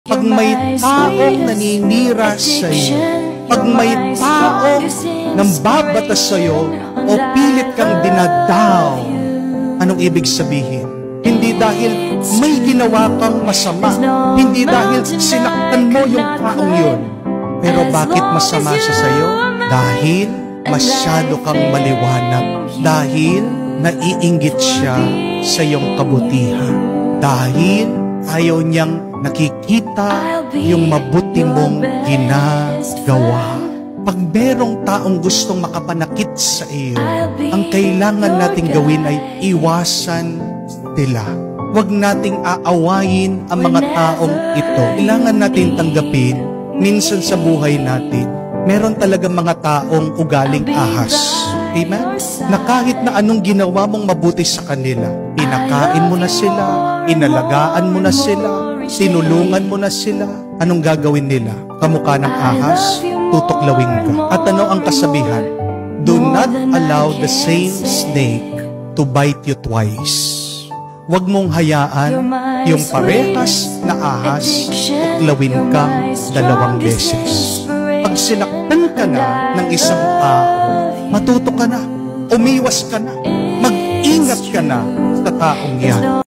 Pag may taong naninira sa iyo, pag may taong nambabatas sa iyo, o pilit kang dinadaw, anong ibig sabihin? Hindi dahil may ginawa kang masama, hindi dahil sinaktan mo yung taong yun. Pero bakit masama siya sa iyo? Dahil masyado kang maliwanag, dahil naiinggit siya sa iyong kabutihan, dahil ayaw niyang nakikita yung mabuti mong ginagawa. Pag merong taong gustong makapanakit sa iyo, ang kailangan nating gawin ay iwasan sila. Huwag nating aawayin ang mga taong ito. Kailangan natin tanggapin, minsan sa buhay natin, meron talaga mga taong ugaling ahas. Amen? Na kahit na anong ginawa mong mabuti sa kanila, pinakain mo na sila, inalagaan mo na sila, tinulungan mo na sila, anong gagawin nila? Kamukha ng ahas, tutuklawin ka. At ano ang kasabihan? Do not allow the same snake to bite you twice. Huwag mong hayaan yung parehas na ahas tuklawin kang 2 beses. Pag sinaktan ka na ng isang tao, matuto ka na, umiwas ka na, mag-ingat ka na sa taong yan.